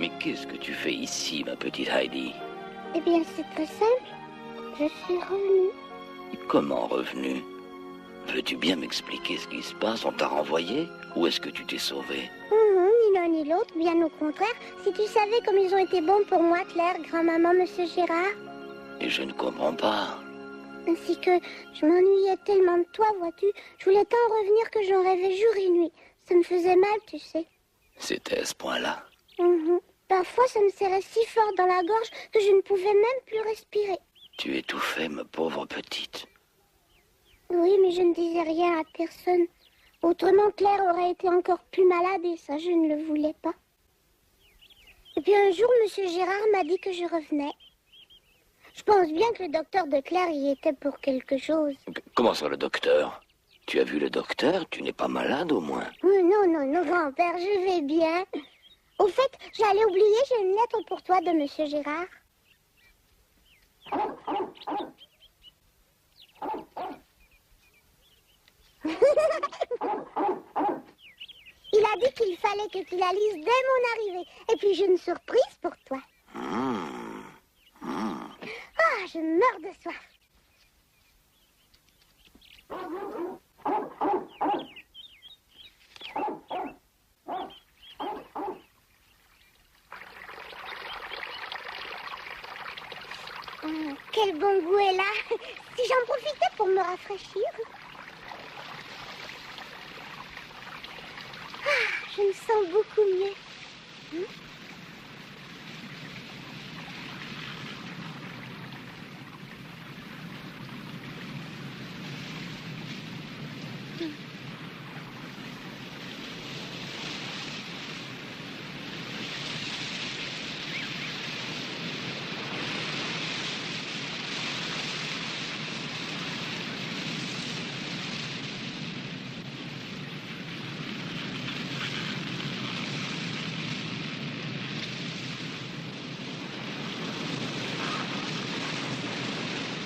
Mais qu'est-ce que tu fais ici, ma petite Heidi? Eh bien, c'est très simple. Je suis revenue. Comment revenu? Veux-tu bien m'expliquer ce qui se passe? On t'a renvoyé? Ou est-ce que tu t'es sauvé? Ni l'un ni l'autre, bien au contraire. Si tu savais comme ils ont été bons pour moi, Claire, grand-maman, monsieur Gérard. Et je ne comprends pas. Ainsi que je m'ennuyais tellement de toi, vois-tu. Je voulais tant revenir que j'en rêvais jour et nuit. Ça me faisait mal, tu sais. C'était à ce point-là? Parfois, ça me serrait si fort dans la gorge que je ne pouvais même plus respirer. Tu étouffais, ma pauvre petite. Oui, mais je ne disais rien à personne. Autrement, Claire aurait été encore plus malade et ça, je ne le voulais pas. Et puis un jour, monsieur Gérard m'a dit que je revenais. Je pense bien que le docteur de Claire y était pour quelque chose. Comment ça, le docteur? Tu as vu le docteur? Tu n'es pas malade, au moins? Non, grand-père, je vais bien. Au fait, j'allais oublier, j'ai une lettre pour toi de monsieur Gérard. Il a dit qu'il fallait que tu la lises dès mon arrivée. Et puis j'ai une surprise pour toi. Ah, je meurs de soif. Quel bon goût est là. Si j'en profitais pour me rafraîchir. Je me sens beaucoup mieux.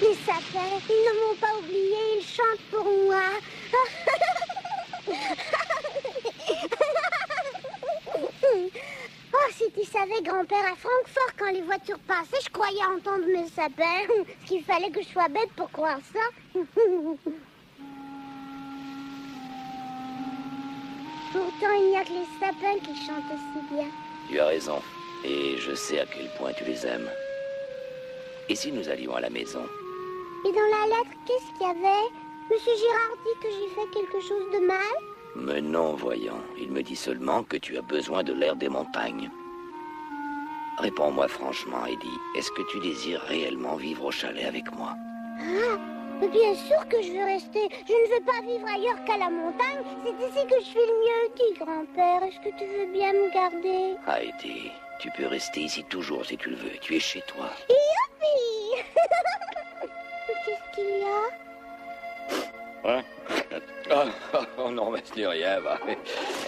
Les sapins, ils ne m'ont pas oublié, ils chantent pour moi. Oh, si tu savais, grand-père, à Francfort, quand les voitures passaient, je croyais entendre mes sapins. Est-ce qu'il fallait que je sois bête pour croire ça? Pourtant, il n'y a que les sapins qui chantent aussi bien. Tu as raison. Et je sais à quel point tu les aimes. Et si nous allions à la maison? Et dans la lettre, qu'est-ce qu'il y avait? Monsieur Girard dit que j'ai fait quelque chose de mal? Mais non, voyons. Il me dit seulement que tu as besoin de l'air des montagnes. Réponds-moi franchement, Heidi. Est-ce que tu désires réellement vivre au chalet avec moi? Mais bien sûr que je veux rester. Je ne veux pas vivre ailleurs qu'à la montagne. C'est ici que je suis le mieux. Dis, grand-père, est-ce que tu veux bien me garder? Heidi, tu peux rester ici toujours si tu le veux. Tu es chez toi. Youpi! Qu'est-ce qu'il y a? Hein? Oh non, mais c'est rien, va.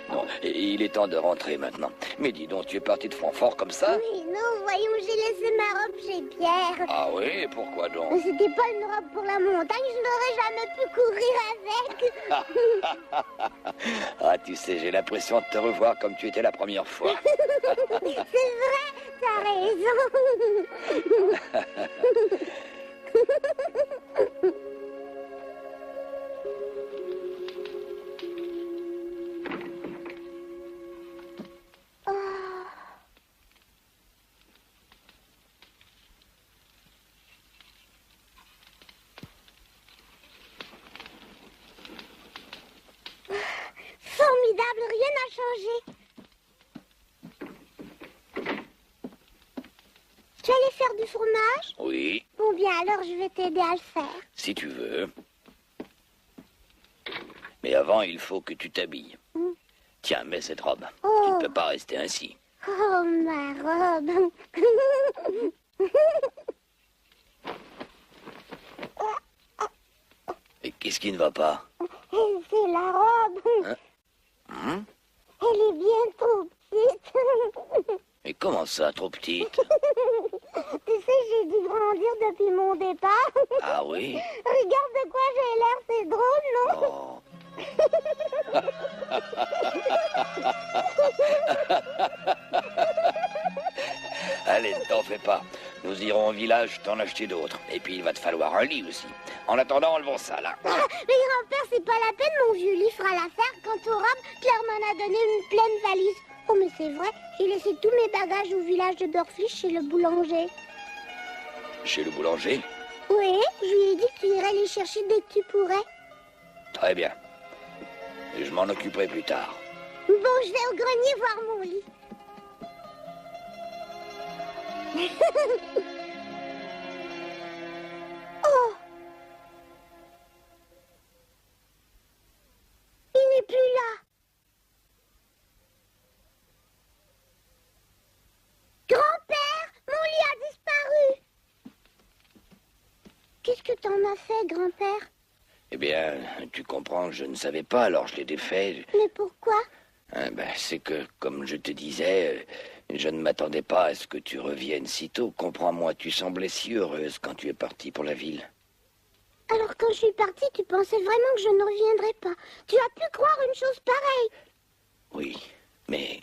Non, il est temps de rentrer maintenant. Mais dis donc, tu es parti de Francfort comme ça? Oui, non, voyons, j'ai laissé ma robe chez Pierre. Ah oui, pourquoi donc? Mais c'était pas une robe pour la montagne, je n'aurais jamais pu courir avec. Ah, tu sais, j'ai l'impression de te revoir comme tu étais la première fois. C'est vrai, t'as raison. Formidable, rien n'a changé. Tu allais faire du fromage? Oui, Bon bien, alors je vais t'aider à le faire. si tu veux. Mais avant, il faut que tu t'habilles. Tiens, mets cette robe. Tu Oh. ne peux pas rester ainsi. Oh, ma robe. Et qu'est-ce qui ne va pas? C'est la robe. Hein? Elle est bien trop petite. Mais comment ça, trop petite? Tu sais, j'ai dû grandir depuis mon départ. Ah oui? Regarde de quoi j'ai l'air, c'est drôle, non? Oh. pas. Nous irons au village t'en acheter d'autres. Et puis il va te falloir un lit aussi. En attendant, enlevons ça, là. Mais grand-père, c'est pas la peine, mon vieux lit fera l'affaire. Quant aux robes, Claire m'en a donné une pleine valise. Oh, mais c'est vrai, j'ai laissé tous mes bagages au village de Dorflich chez le boulanger. Chez le boulanger? Oui, je lui ai dit que tu irais les chercher dès que tu pourrais. Très bien. Et je m'en occuperai plus tard. Bon, je vais au grenier voir mon lit. Oh! Il n'est plus là. Grand-père, mon lit a disparu. Qu'est-ce que t'en as fait, grand-père? Eh bien, tu comprends, je ne savais pas, alors je l'ai défait. Mais pourquoi? C'est que, comme je te disais, je ne m'attendais pas à ce que tu reviennes si tôt. Comprends-moi, tu semblais si heureuse quand tu es partie pour la ville. Alors quand je suis partie, tu pensais vraiment que je ne reviendrais pas. Tu as pu croire une chose pareille. Oui, mais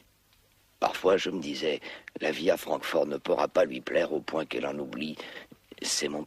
parfois je me disais, la vie à Francfort ne pourra pas lui plaire au point qu'elle en oublie. C'est mon